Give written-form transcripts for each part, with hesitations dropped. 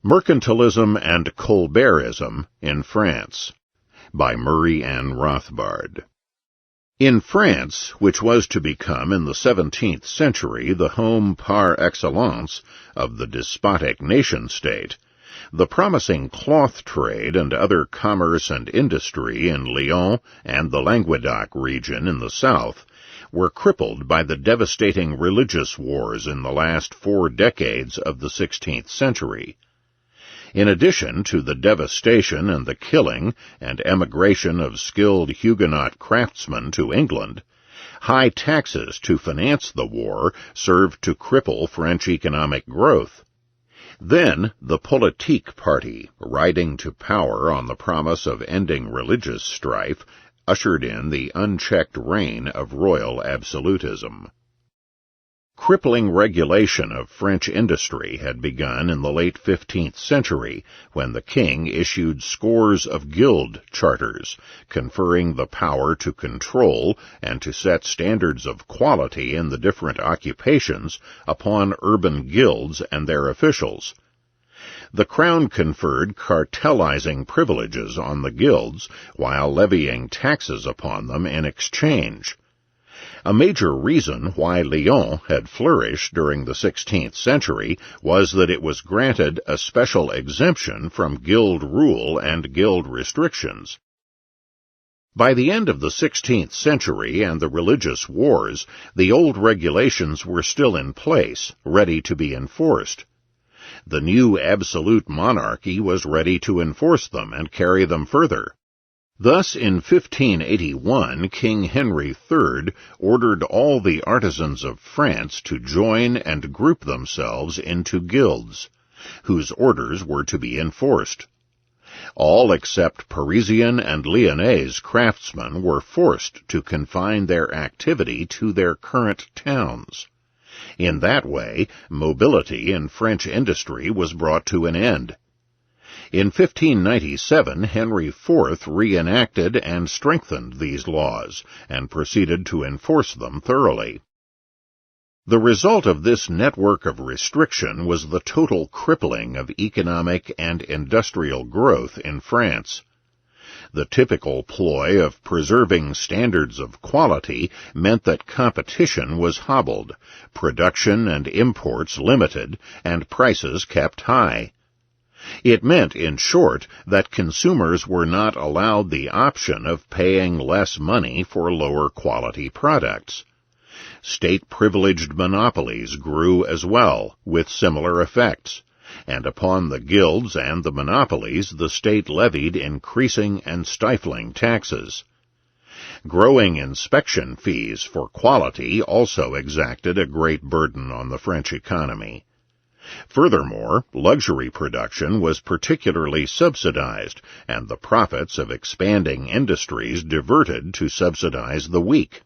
Mercantilism and Colberism in France, by Murray and Rothbard. In France, which was to become in the 17th century the home par excellence of the despotic nation-state, the promising cloth trade and other commerce and industry in Lyon and the Languedoc region in the south were crippled by the devastating religious wars in the last 4 decades of the 16th century. In addition to the devastation and the killing and emigration of skilled Huguenot craftsmen to England, high taxes to finance the war served to cripple French economic growth. Then the Politique party, riding to power on the promise of ending religious strife, ushered in the unchecked reign of royal absolutism. Crippling regulation of French industry had begun in the late 15th century, when the king issued scores of guild charters, conferring the power to control and to set standards of quality in the different occupations upon urban guilds and their officials. The crown conferred cartelizing privileges on the guilds, while levying taxes upon them in exchange. A major reason why Lyon had flourished during the 16th century was that it was granted a special exemption from guild rule and guild restrictions. By the end of the 16th century and the religious wars, the old regulations were still in place, ready to be enforced. The new absolute monarchy was ready to enforce them and carry them further. Thus, in 1581, King Henry III ordered all the artisans of France to join and group themselves into guilds, whose orders were to be enforced. All except Parisian and Lyonnese craftsmen were forced to confine their activity to their current towns. In that way, mobility in French industry was brought to an end. In 1597, Henry IV reenacted and strengthened these laws, and proceeded to enforce them thoroughly. The result of this network of restriction was the total crippling of economic and industrial growth in France. The typical ploy of preserving standards of quality meant that competition was hobbled, production and imports limited, and prices kept high. It meant, in short, that consumers were not allowed the option of paying less money for lower quality products. State-privileged monopolies grew as well, with similar effects, and upon the guilds and the monopolies the state levied increasing and stifling taxes. Growing inspection fees for quality also exacted a great burden on the French economy. Furthermore, luxury production was particularly subsidized, and the profits of expanding industries diverted to subsidize the weak.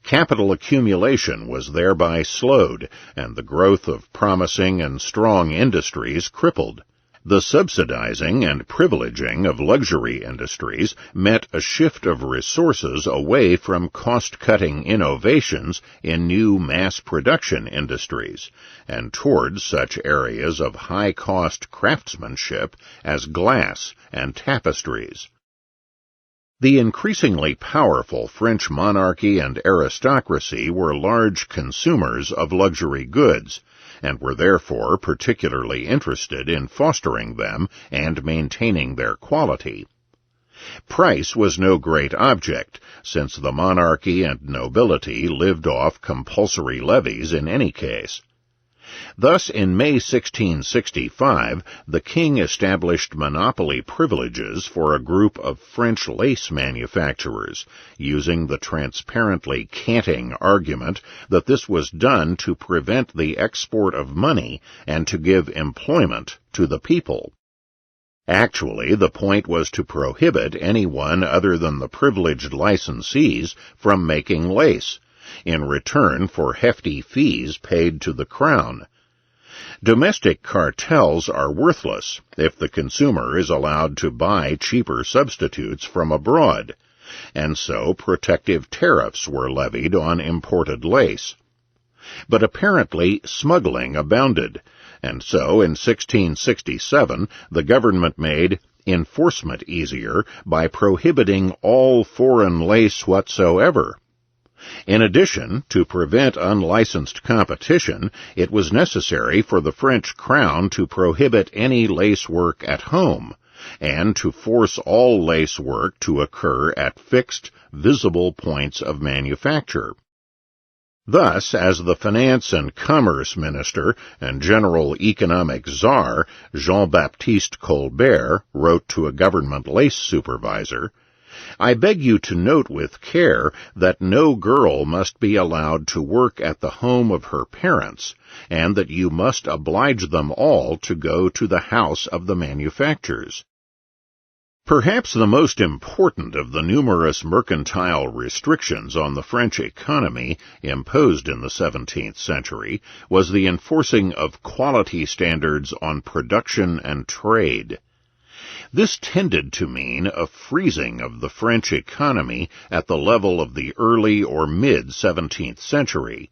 Capital accumulation was thereby slowed, and the growth of promising and strong industries crippled. The subsidizing and privileging of luxury industries meant a shift of resources away from cost-cutting innovations in new mass production industries, and towards such areas of high-cost craftsmanship as glass and tapestries. The increasingly powerful French monarchy and aristocracy were large consumers of luxury goods, and were therefore particularly interested in fostering them and maintaining their quality. Price was no great object, since the monarchy and nobility lived off compulsory levies in any case. Thus, in May 1665, the king established monopoly privileges for a group of French lace manufacturers, using the transparently canting argument that this was done to prevent the export of money and to give employment to the people. Actually, the point was to prohibit anyone other than the privileged licensees from making lace, in return for hefty fees paid to the crown. Domestic cartels are worthless if the consumer is allowed to buy cheaper substitutes from abroad, and so protective tariffs were levied on imported lace. But apparently smuggling abounded, and so in 1667 the government made enforcement easier by prohibiting all foreign lace whatsoever. In addition, to prevent unlicensed competition, it was necessary for the French crown to prohibit any lace work at home, and to force all lace work to occur at fixed, visible points of manufacture. Thus, as the Finance and Commerce Minister and General Economic Czar, Jean-Baptiste Colbert, wrote to a government lace supervisor, "I beg you to note with care that no girl must be allowed to work at the home of her parents, and that you must oblige them all to go to the house of the manufacturers." Perhaps the most important of the numerous mercantile restrictions on the French economy imposed in the 17th century was the enforcing of quality standards on production and trade. This tended to mean a freezing of the French economy at the level of the early or mid-17th century.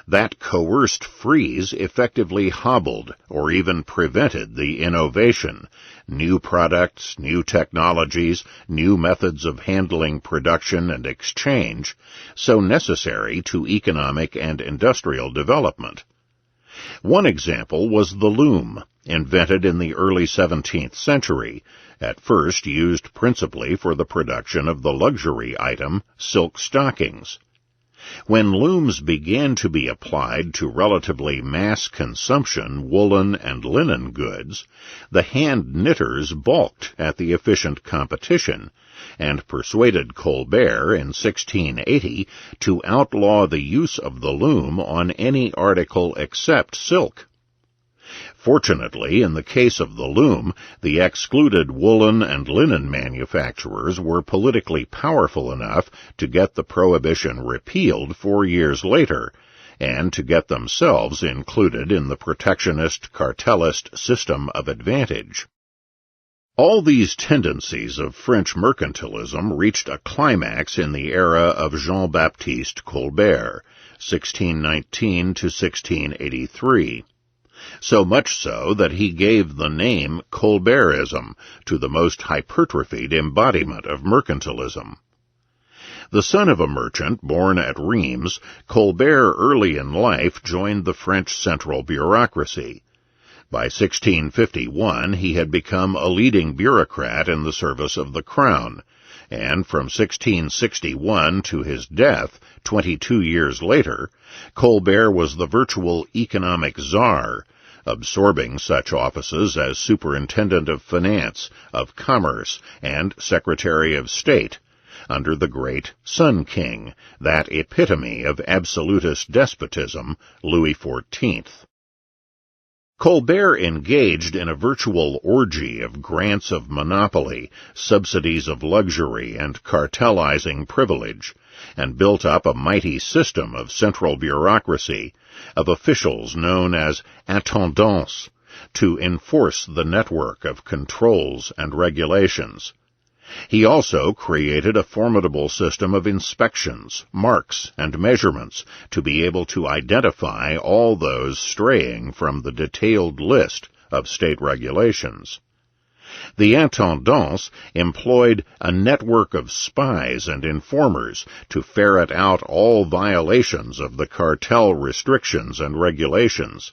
That coerced freeze effectively hobbled or even prevented the innovation, new products, new technologies, new methods of handling production and exchange, so necessary to economic and industrial development. One example was the loom, invented in the early 17th century, at first used principally for the production of the luxury item silk stockings. When looms began to be applied to relatively mass consumption woolen and linen goods, the hand knitters balked at the efficient competition, and persuaded Colbert in 1680 to outlaw the use of the loom on any article except silk. Fortunately, in the case of the loom, the excluded woolen and linen manufacturers were politically powerful enough to get the prohibition repealed 4 years later, and to get themselves included in the protectionist, cartelist system of advantage. All these tendencies of French mercantilism reached a climax in the era of Jean-Baptiste Colbert, 1619 to 1683. So much so that he gave the name Colberism to the most hypertrophied embodiment of mercantilism. The son of a merchant born at Rheims, Colbert early in life joined the French central bureaucracy. By 1651 he had become a leading bureaucrat in the service of the crown, and from 1661 to his death, 22 years later, Colbert was the virtual economic czar, absorbing such offices as Superintendent of Finance, of Commerce, and Secretary of State, under the great Sun King, that epitome of absolutist despotism, Louis XIV. Colbert engaged in a virtual orgy of grants of monopoly, subsidies of luxury, and cartelizing privilege, and built up a mighty system of central bureaucracy, of officials known as intendants, to enforce the network of controls and regulations. He also created a formidable system of inspections, marks, and measurements to be able to identify all those straying from the detailed list of state regulations. The intendants employed a network of spies and informers to ferret out all violations of the cartel restrictions and regulations.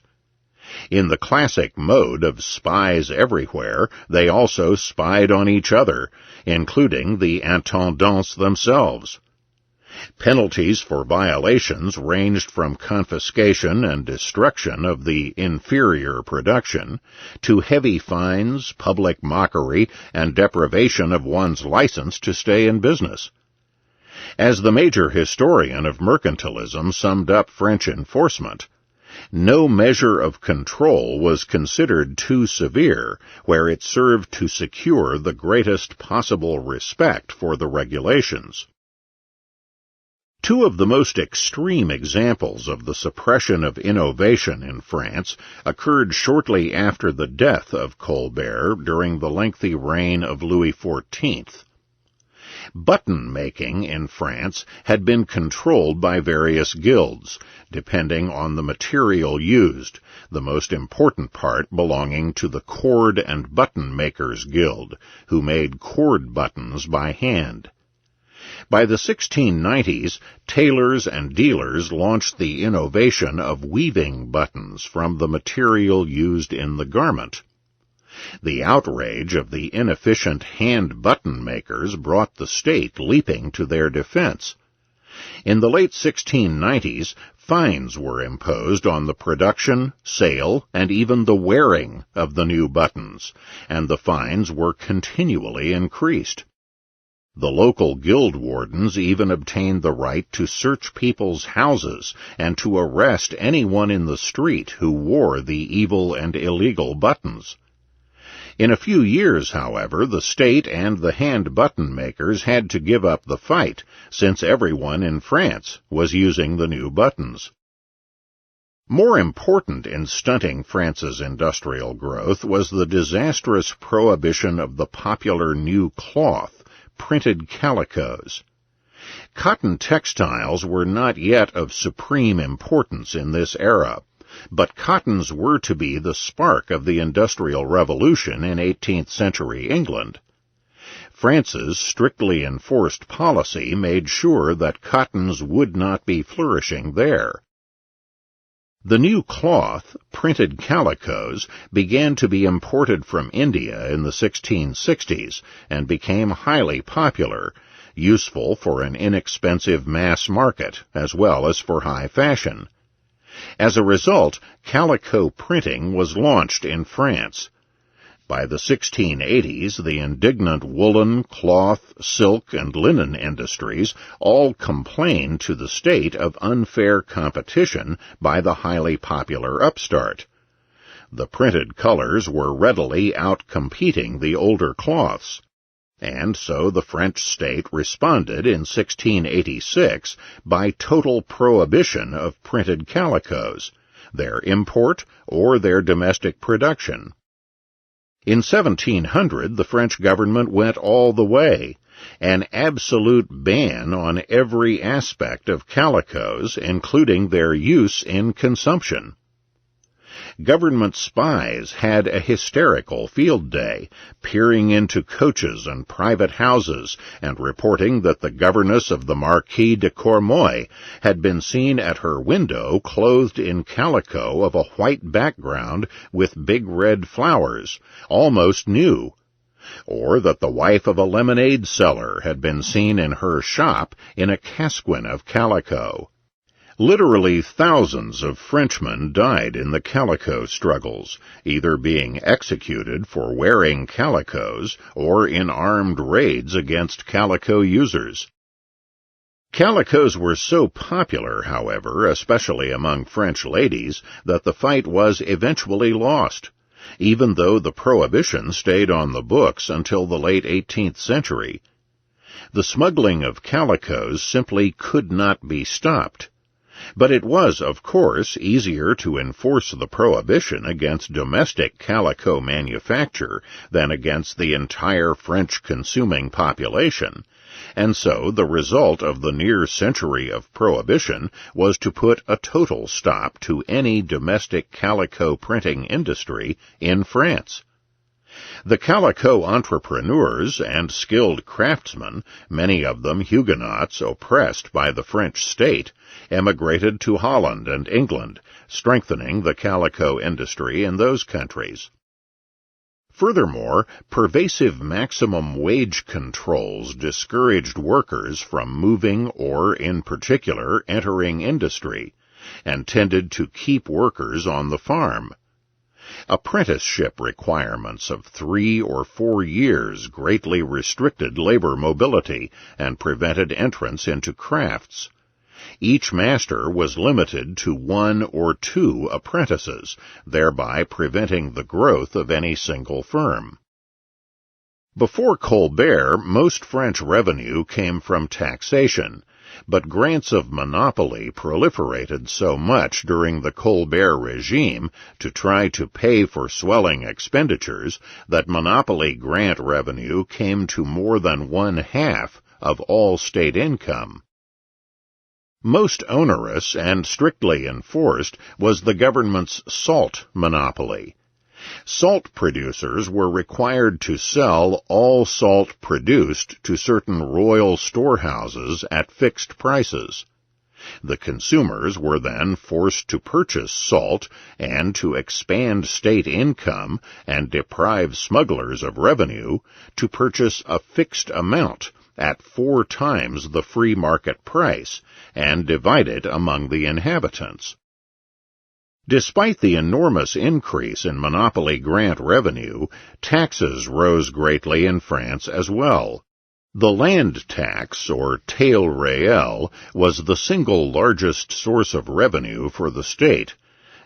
In the classic mode of spies everywhere, they also spied on each other, including the intendants themselves. Penalties for violations ranged from confiscation and destruction of the inferior production to heavy fines, public mockery, and deprivation of one's license to stay in business. As the major historian of mercantilism summed up French enforcement, no measure of control was considered too severe where it served to secure the greatest possible respect for the regulations. Two of the most extreme examples of the suppression of innovation in France occurred shortly after the death of Colbert during the lengthy reign of Louis XIV. Button-making in France had been controlled by various guilds, depending on the material used, the most important part belonging to the Cord and Button Makers Guild, who made cord buttons by hand. By the 1690s, tailors and dealers launched the innovation of weaving buttons from the material used in the garment. The outrage of the inefficient hand button makers brought the state leaping to their defense. In the late 1690s, fines were imposed on the production, sale, and even the wearing of the new buttons, and the fines were continually increased. The local guild wardens even obtained the right to search people's houses and to arrest anyone in the street who wore the evil and illegal buttons. In a few years, however, the state and the hand button makers had to give up the fight, since everyone in France was using the new buttons. More important in stunting France's industrial growth was the disastrous prohibition of the popular new cloth, printed calicos. Cotton textiles were not yet of supreme importance in this era, but cottons were to be the spark of the Industrial Revolution in 18th century England. France's strictly enforced policy made sure that cottons would not be flourishing there. The new cloth, printed calicos, began to be imported from India in the 1660s and became highly popular, useful for an inexpensive mass market as well as for high fashion. As a result, calico printing was launched in France. By the 1680s, the indignant woolen, cloth, silk, and linen industries all complained to the state of unfair competition by the highly popular upstart. The printed colors were readily out-competing the older cloths. And so the French state responded in 1686 by total prohibition of printed calicos, their import or their domestic production. In 1700, the French government went all the way, an absolute ban on every aspect of calicos, including their use in consumption. Government spies had a hysterical field day, peering into coaches and private houses and reporting that the governess of the Marquis de Cormoy had been seen at her window clothed in calico of a white background with big red flowers, almost new, or that the wife of a lemonade seller had been seen in her shop in a casquin of calico. Literally thousands of Frenchmen died in the calico struggles, either being executed for wearing calicos or in armed raids against calico users. Calicos were so popular, however, especially among French ladies, that the fight was eventually lost, even though the prohibition stayed on the books until the late 18th century. The smuggling of calicos simply could not be stopped. But it was, of course, easier to enforce the prohibition against domestic calico manufacture than against the entire French consuming population, and so the result of the near century of prohibition was to put a total stop to any domestic calico printing industry in France. The calico entrepreneurs and skilled craftsmen, many of them Huguenots oppressed by the French state, emigrated to Holland and England, strengthening the calico industry in those countries. Furthermore, pervasive maximum wage controls discouraged workers from moving or, in particular, entering industry, and tended to keep workers on the farm. Apprenticeship requirements of 3 or 4 years greatly restricted labor mobility and prevented entrance into crafts. Each master was limited to 1 or 2 apprentices, thereby preventing the growth of any single firm. Before Colbert, most French revenue came from taxation, but grants of monopoly proliferated so much during the Colbert regime to try to pay for swelling expenditures that monopoly grant revenue came to more than 1/2 of all state income. Most onerous and strictly enforced was the government's salt monopoly. Salt producers were required to sell all salt produced to certain royal storehouses at fixed prices. The consumers were then forced to purchase salt and to expand state income and deprive smugglers of revenue to purchase a fixed amount at 4 times the free market price and divide it among the inhabitants. Despite the enormous increase in monopoly grant revenue, taxes rose greatly in France as well. The land tax, or taille réelle, was the single largest source of revenue for the state,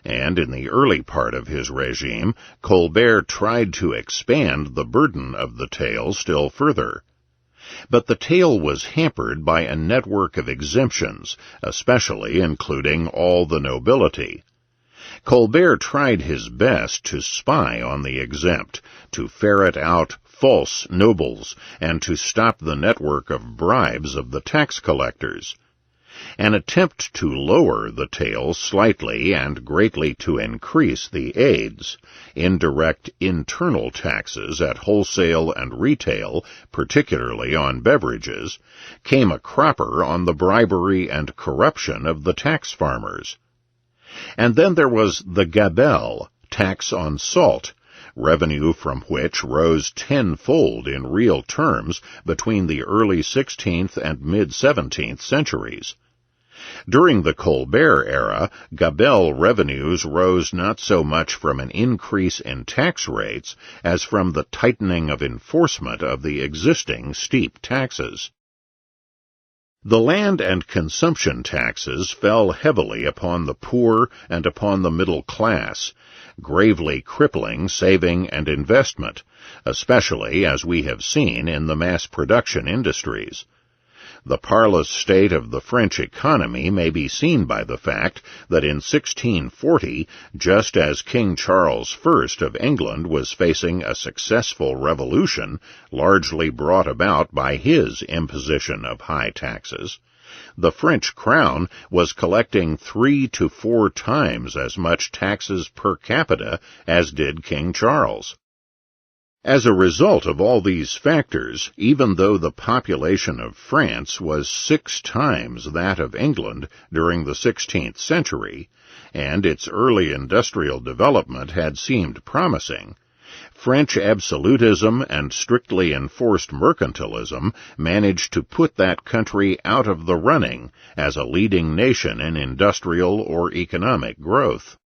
and in the early part of his regime, Colbert tried to expand the burden of the taille still further. But the taille was hampered by a network of exemptions, especially including all the nobility. Colbert tried his best to spy on the exempt, to ferret out false nobles, and to stop the network of bribes of the tax collectors. An attempt to lower the taille slightly and greatly to increase the aides, indirect internal taxes at wholesale and retail, particularly on beverages, came a cropper on the bribery and corruption of the tax farmers. And then there was the gabelle, tax on salt, revenue from which rose tenfold in real terms between the early 16th and mid-17th centuries. During the Colbert era, gabelle revenues rose not so much from an increase in tax rates as from the tightening of enforcement of the existing steep taxes. The land and consumption taxes fell heavily upon the poor and upon the middle class, gravely crippling saving and investment, especially as we have seen in the mass production industries. The parlous state of the French economy may be seen by the fact that in 1640, just as King Charles I of England was facing a successful revolution, largely brought about by his imposition of high taxes, the French crown was collecting 3 to 4 times as much taxes per capita as did King Charles. As a result of all these factors, even though the population of France was 6 times that of England during the 16th century, and its early industrial development had seemed promising, French absolutism and strictly enforced mercantilism managed to put that country out of the running as a leading nation in industrial or economic growth.